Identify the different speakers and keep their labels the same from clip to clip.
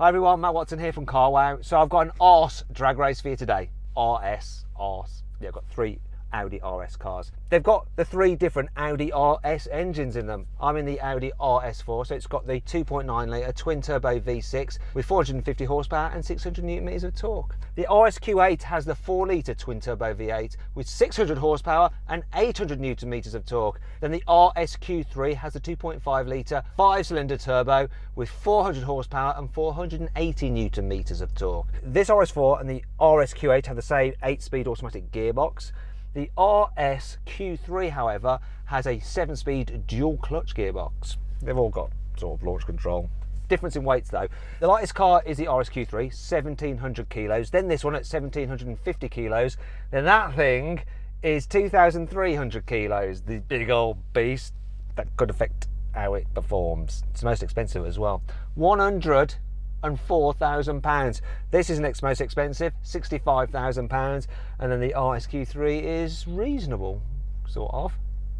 Speaker 1: Hi everyone, Matt Watson here from Carwow. So I've got an RS drag race for you today. RS. Yeah, I've got 3 Audi RS cars. They've got the 3 different Audi RS engines in them. I'm in the Audi RS4, so it's got the 2.9 litre twin turbo V6 with 450 horsepower and 600 newton meters of torque. The RSQ8 has the 4 litre twin turbo V8 with 600 horsepower and 800 newton meters of torque. Then the RSQ3 has the 2.5 litre 5-cylinder turbo with 400 horsepower and 480 newton meters of torque. This RS4 and the RSQ8 have the same 8-speed automatic gearbox. The RSQ3, however, has a 7-speed dual clutch gearbox. They've all got sort of launch control. Difference in weights though. The lightest car is the RSQ3, 1700 kilos. Then this one at 1750 kilos. Then that thing is 2300 kilos. The big old beast that could affect how it performs. It's the most expensive as well. £104,000. This is next most expensive, £65,000, and then the RSQ3 is reasonable, sort of,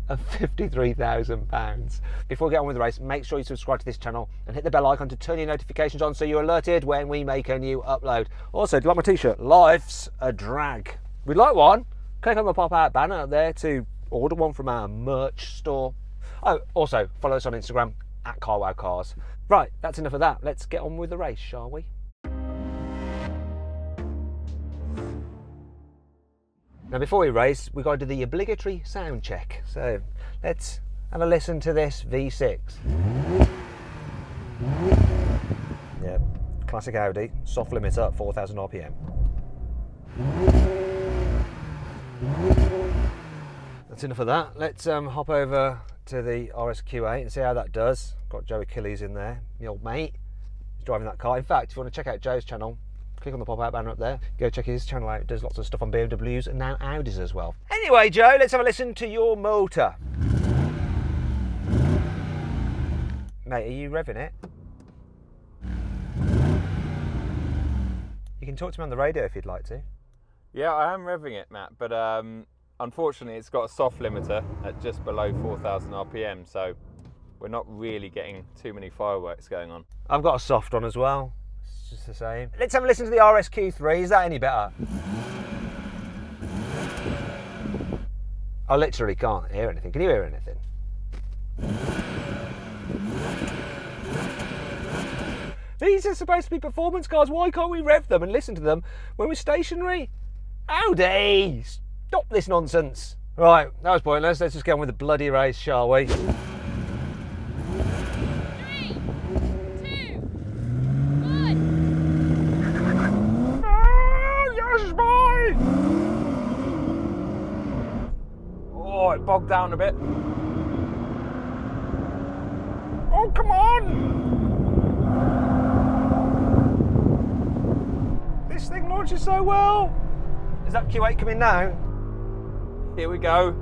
Speaker 1: at £53,000. Before we get on with the race, make sure you subscribe to this channel and hit the bell icon to turn your notifications on so you're alerted when we make a new upload. Also, do you like my t-shirt? Life's a drag. We'd like one? Click on the pop-out banner up there to order one from our merch store. Oh, also, follow us on Instagram at Carwow Cars. Right, that's enough of that. Let's get on with the race, shall we? Now, before we race, we've got to do the obligatory sound check. So let's have a listen to this V6. Yeah, classic Audi, soft limiter at 4,000 RPM. That's enough of that. Let's hop over to the RSQ8 and see how that does. Got Joe Achilles in there, my old mate. He's driving that car. In fact, if you want to check out Joe's channel, click on the pop-out banner up there. Go check his channel out. He does lots of stuff on BMWs and now Audis as well. Anyway, Joe, let's have a listen to your motor. Mate, are you revving it? You can talk to me on the radio if you'd like to.
Speaker 2: Yeah, I am revving it, Matt, but unfortunately it's got a soft limiter at just below 4,000 RPM, so we're not really getting too many fireworks going on.
Speaker 1: I've got a soft one as well. It's just the same. Let's have a listen to the RSQ3. Is that any better? I literally can't hear anything. Can you hear anything? These are supposed to be performance cars. Why can't we rev them and listen to them when we're stationary? Audi! Stop this nonsense. Right, that was pointless. Let's just get on with the bloody race, shall we?
Speaker 3: 3, 2, 1.
Speaker 1: Oh, yes, boy!
Speaker 2: Oh, it bogged down a bit.
Speaker 1: Oh, come on! This thing launches so well. Is that Q8 coming now?
Speaker 2: Here we go.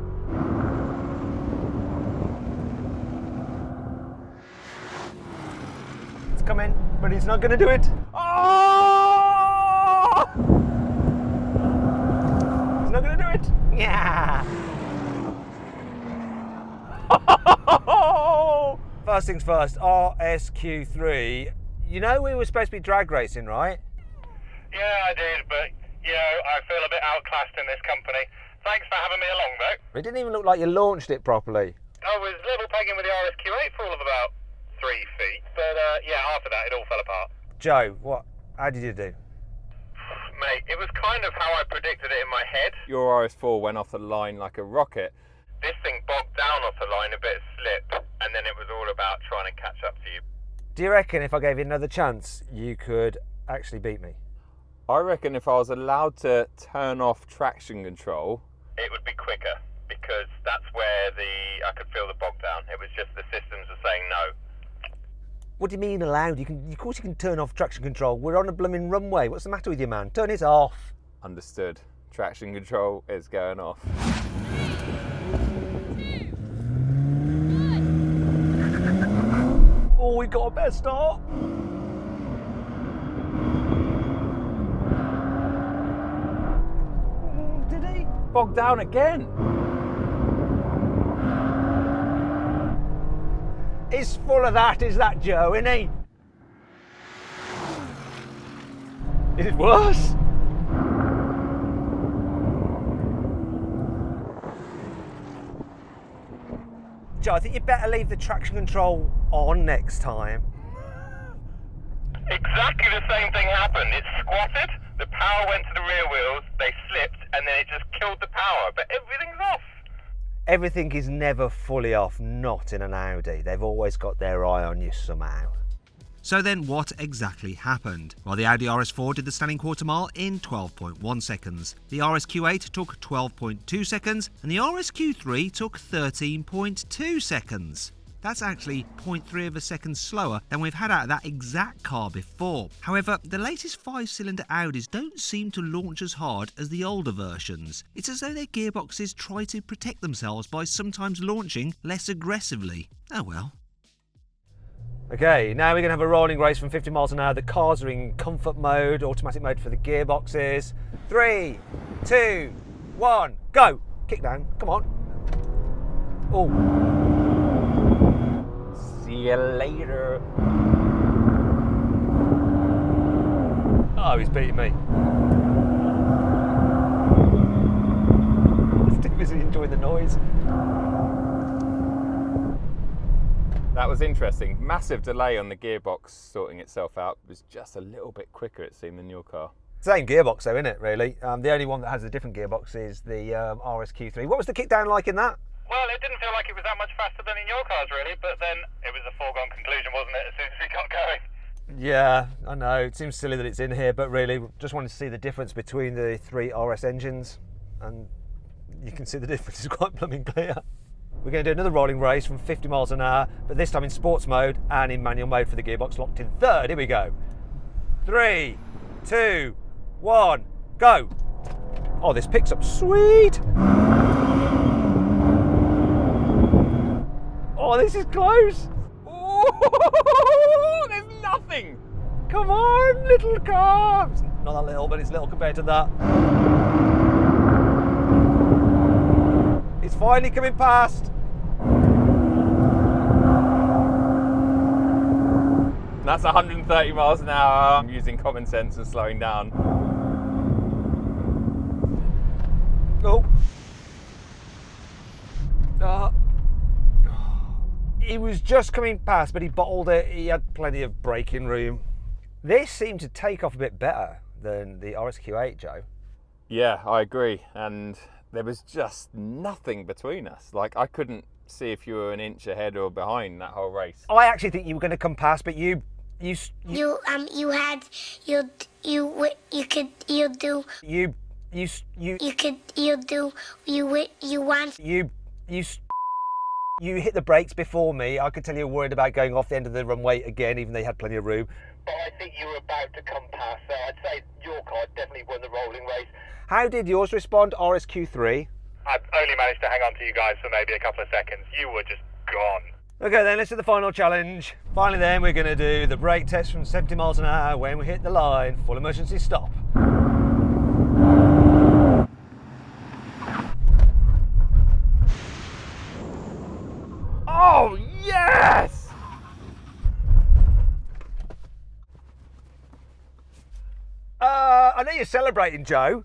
Speaker 1: It's coming, but it's not going to do it. Oh! It's not going to do it. Yeah. First things first, RSQ3. You know we were supposed to be drag racing, right?
Speaker 4: Yeah, I did, but, you know, I feel a bit outclassed in this company. Thanks for having me along, though.
Speaker 1: It didn't even look like you launched it properly.
Speaker 4: I was level pegging with the RSQ8 for all of about 3 feet, but, yeah, after that, it all fell apart.
Speaker 1: Joe, how did you do?
Speaker 4: Mate, it was kind of how I predicted it in my head.
Speaker 2: Your RS4 went off the line like a rocket.
Speaker 4: This thing bogged down off the line, a bit of slip, and then it was all about trying to catch up to you.
Speaker 1: Do you reckon if I gave you another chance, you could actually beat me?
Speaker 2: I reckon if I was allowed to turn off traction control,
Speaker 4: It would be quicker, because that's where I could feel the bog down. It was just the systems are saying no.
Speaker 1: What do you mean allowed? Of course you can turn off traction control. We're on a blooming runway. What's the matter with you, man? Turn it off.
Speaker 2: understood. Traction control is going off.
Speaker 3: 3, 2, 1.
Speaker 1: Oh, we got a better start. Did he?
Speaker 2: Bogged down again.
Speaker 1: He's full of that, is that Joe, isn't he? It was. Joe, I think you better leave the traction control on next time.
Speaker 4: Exactly the same thing happened. It squatted, the power went to the rear wheels, they slipped, and then it just killed the power. But everything's off.
Speaker 1: Everything is never fully off, not in an Audi. They've always got their eye on you somehow.
Speaker 5: So then what exactly happened? Well, the Audi RS4 did the standing quarter mile in 12.1 seconds. The RSQ8 took 12.2 seconds and the RSQ3 took 13.2 seconds. That's actually 0.3 of a second slower than we've had out of that exact car before. However, the latest 5-cylinder Audis don't seem to launch as hard as the older versions. It's as though their gearboxes try to protect themselves by sometimes launching less aggressively. Oh well.
Speaker 1: Okay, now we're going to have a rolling race from 50 miles an hour. The cars are in comfort mode, automatic mode for the gearboxes. 3, 2, 1, go! Kick down, come on. Oh.
Speaker 2: See you later.
Speaker 1: Oh, he's beating me. He's too busy enjoying the noise.
Speaker 2: That was interesting. Massive delay on the gearbox sorting itself out. It was just a little bit quicker, it seemed, than your car.
Speaker 1: Same gearbox though, isn't it, really? The only one that has a different gearbox is the RSQ3. What was the kickdown like in that?
Speaker 4: Well, it didn't feel like it was that much faster than in your cars, really, but then it was a foregone conclusion, wasn't it, as soon as we got going?
Speaker 1: Yeah, I know. It seems silly that it's in here, but really, just wanted to see the difference between the 3 RS engines, and you can see the difference is quite blooming clear. We're going to do another rolling race from 50 miles an hour, but this time in sports mode and in manual mode for the gearbox locked in third. Here we go. 3, 2, 1, go. Oh, this picks up sweet. Oh, this is close.
Speaker 2: Oh, there's nothing.
Speaker 1: Come on, little car. It's not that little, but it's little compared to that. It's finally coming past.
Speaker 2: That's 130 miles an hour. I'm using common sense and slowing down.
Speaker 1: Oh. He was just coming past, but he bottled it. He had plenty of braking room. This seemed to take off a bit better than the RSQ8, Joe.
Speaker 2: Yeah, I agree. And there was just nothing between us. Like, I couldn't see if you were an inch ahead or behind that whole race.
Speaker 1: I actually think you were going to come past, but you hit the brakes before me. I could tell you were worried about going off the end of the runway again, even though you had plenty of room.
Speaker 4: But I think you were about to come past, so I'd say your car definitely won the rolling race.
Speaker 1: How did yours respond, RSQ3?
Speaker 4: I only managed to hang on to you guys for maybe a couple of seconds. You were just gone.
Speaker 1: Okay then, let's do the final challenge. Finally then, we're going to do the brake test from 70 miles an hour when we hit the line. Full emergency stop. Oh, yes! I know you're celebrating, Joe.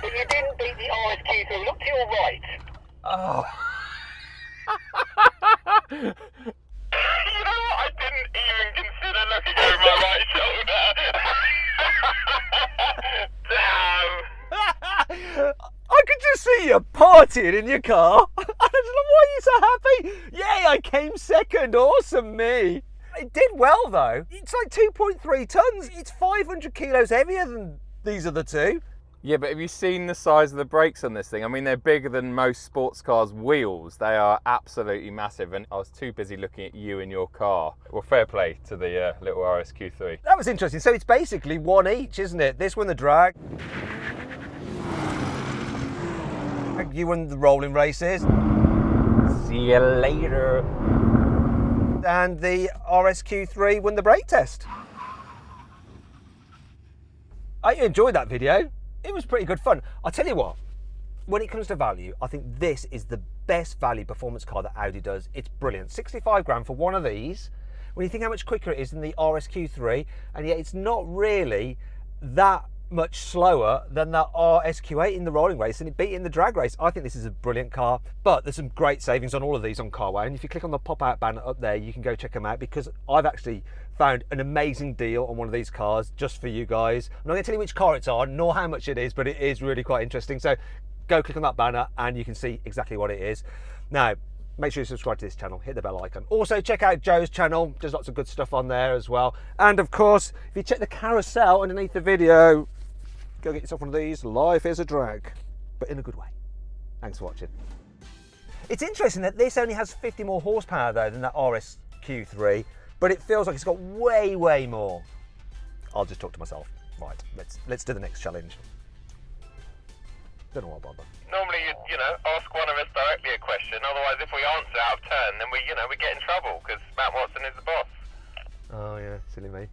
Speaker 4: But you didn't beat the RSQ, so look to your right.
Speaker 1: Oh.
Speaker 4: You know what? I didn't even consider looking over my right shoulder. Damn.
Speaker 1: I could just see you partying in your car. I don't know why you're so happy. Yay, I came second. Awesome me. It did well though. It's like 2.3 tons. It's 500 kilos heavier than these other two.
Speaker 2: Yeah, but have you seen the size of the brakes on this thing? I mean, they're bigger than most sports cars' wheels. They are absolutely massive, and I was too busy looking at you in your car. Well, fair play to the little RSQ3.
Speaker 1: That was interesting. So it's basically one each, isn't it? This won the drag. You won the rolling races.
Speaker 2: See you later.
Speaker 1: And the RSQ3 won the brake test. I enjoyed that video. It was pretty good fun. I'll tell you what, when it comes to value, I think this is the best value performance car that Audi does. It's brilliant. 65 grand for one of these. When you think how much quicker it is than the RSQ3, and yet it's not really that much slower than the RSQ8 in the rolling race, and it beat in the drag race. I think this is a brilliant car, but there's some great savings on all of these on carwow, and if you click on the pop-out banner up there, you can go check them out, because I've actually found an amazing deal on one of these cars just for you guys. I'm not going to tell you which car it's on nor how much it is, but it is really quite interesting. So go click on that banner and you can see exactly what it is. Now, make sure you subscribe to this channel, hit the bell icon. Also check out Joe's channel, there's lots of good stuff on there as well. And of course, if you check the carousel underneath the video, go get yourself one of these. Life is a drag, but in a good way. Thanks for watching. It's interesting that this only has 50 more horsepower though than that RSQ3, but it feels like it's got way, way more. I'll just talk to myself. Right, let's do the next challenge. Don't know what bother.
Speaker 4: Normally, you know, ask one of us directly a question. Otherwise, if we answer out of turn, then we get in trouble because Matt Watson is the boss.
Speaker 1: Oh yeah, silly me.